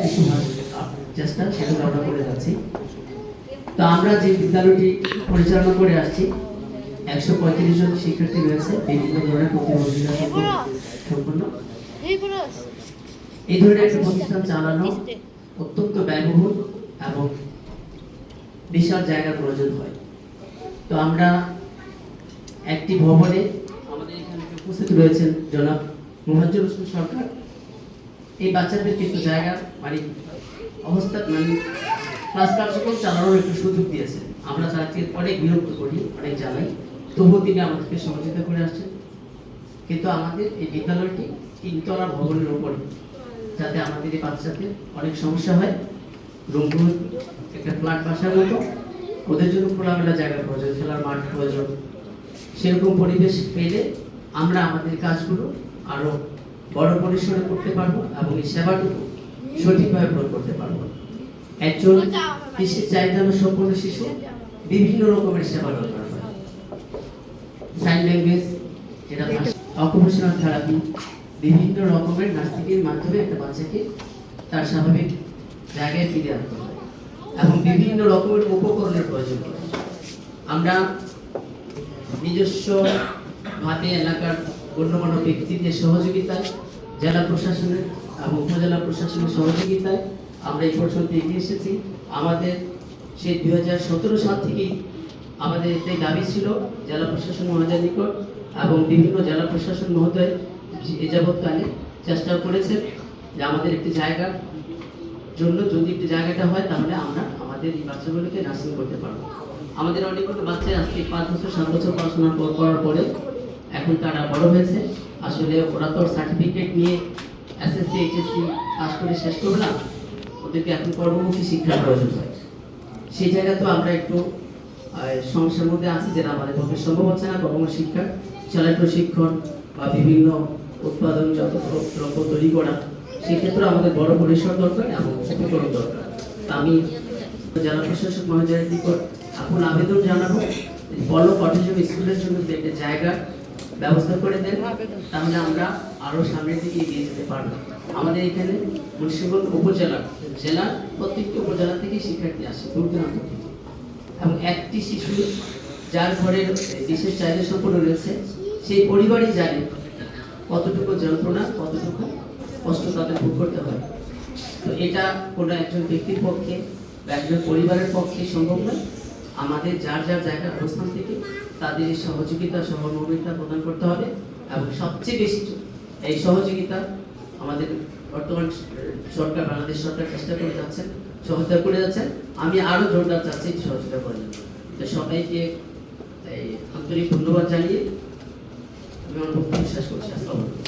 কিছু চেষ্টা সেটা আমরা করে যাচ্ছি। তো আমরা যে বিদ্যালয়টি পরিচালনা করে আসছি 135 জন শিক্ষার্থী রয়েছে, বিভিন্ন ধরনের প্রতিবন্ধকতা সম্পন্ন। এই ধরনের একটা প্রতিষ্ঠান চালানো অত্যন্ত ব্যয়বহুল এবং বিশাল জায়গার প্রয়োজন হয়। তো আমরা একটি ভবনে আমাদের এখানে উপস্থিত রয়েছেন জনাব মুহাজ্জল হোসেন সরকার। এই বাচ্চাদের কিছু জায়গা মানে অবস্থা মানে ক্লাস কার্যক্রম চালানোর একটু সুযোগ দিয়েছে। আমরা তাকে অনেক বিরক্ত করি, অনেক জানাই, তবুও তিনি আমাদেরকে সহযোগিতা করে আসছেন। কিন্তু আমাদের এই বিদ্যালয়টি 3 তলা ভবনের উপরে, যাতে আমাদের এই বাচ্চাদের অনেক সমস্যা হয়। রুমগুলো একটা ফ্ল্যাট বাসার মতো, ওদের জন্য খোলামেলা জায়গা প্রয়োজন, খেলার মাঠ প্রয়োজন। সেরকম পরিবেশ পেলে আমরা আমাদের কাজগুলো আরো বড় পরিসরে করতে পারবো এবং এই সেবাটুকু সঠিকভাবে প্রয়োগ করতে পারবো। একজন বিশেষ চাহিদা সম্পন্ন শিশু বিভিন্ন রকমের সেবা দরকার হয়। সাইন ল্যাঙ্গুয়েজ, যেটা অকুপেশনাল থেরাপি, বিভিন্ন রকমের নার্সিংয়ের মাধ্যমে একটা বাচ্চাকে তার স্বাভাবিক জায়গায় ফিরে আনতে হয় এবং বিভিন্ন রকমের উপকরণের প্রয়োজন হয়। আমরা নিজস্ব ভাবে এলাকার গণ্যমান্য ব্যক্তিদের সহযোগিতায়, জেলা প্রশাসনের এবং উপজেলা প্রশাসনের সহযোগিতায় আমরা এই পর্যন্ত এগিয়ে এসেছি। আমাদের সেই 2017 সাল থেকেই আমাদের এটাই দাবি ছিল জেলা প্রশাসন মহোদয়ের নিকট, এবং বিভিন্ন জেলা প্রশাসন মহোদয় এ যাবৎকালে চেষ্টা করেছেন যে আমাদের একটি জায়গার জন্য যদি একটি জায়গাটা হয় তাহলে আমরা আমাদের এই বাচ্চাগুলোকে নার্সিং করতে পারবো। আমাদের অনেকগুলো বাচ্চা আজকে 5 বছর 7 বছর পড়াশোনা করার পরে এখন তারা বড় হয়েছে। আসলে ওরা তো সার্টিফিকেট নিয়ে এসএসসি এইচএসসি পাস করে শেষ করবে না, ওদেরকে এখন কর্মমুখী শিক্ষার প্রয়োজন হয়। সেই জায়গা তো আমরা একটু সমস্যার মধ্যে আছি, যেটা আমাদের পক্ষে সম্ভব হচ্ছে না। কর্মমুখী শিক্ষা, সেলাই প্রশিক্ষণ বা বিভিন্ন উৎপাদন দ্রব্য তৈরি করা, সেক্ষেত্রে আমাদের বড় পরিসর দরকার এবং উপকরণ দরকার। আমি জেলা প্রশাসক মহোদয়ের নিকট এখন আবেদন জানাবো, পলক অটিজম স্কুলের জন্য যদি একটা জায়গা ব্যবস্থা করে দেন তাহলে আমরা আরো সামনের দিকে এগিয়ে যেতে পারবো। আমাদের এখানে মুন্সিগঞ্জ উপজেলা, জেলার প্রত্যেকটি উপজেলা থেকে শিক্ষার্থী আসে দূর দূরান্ত থেকে, এবং একটি শিশু যার ঘরের বিশেষ চাহিদা সম্পন্ন রয়েছে সেই পরিবারই জানে কতটুকু যন্ত্রণা, কতটুকু কষ্ট তাদের ভোগ করতে হয়। তো এটা কোনো একজন ব্যক্তির পক্ষে বা একজন পরিবারের পক্ষে সম্ভব নয়। আমাদের যার যার জায়গার অবস্থান থেকে তাদের সহযোগিতা সহমর্মিতা প্রদান করতে হবে, এবং সবচেয়ে বেশি এই সহযোগিতা আমাদের বর্তমান সরকার, বাংলাদেশ সরকার চেষ্টা করে যাচ্ছেন, সহায়তা করে যাচ্ছেন। আমি আরো জোরদার চাচ্ছি সহযোগিতা করার জন্য। তো সবাইকে আন্তরিক ধন্যবাদ জানিয়ে আমি আমার বক্তব্য শেষ করছি। আসসালামু আলাইকুম।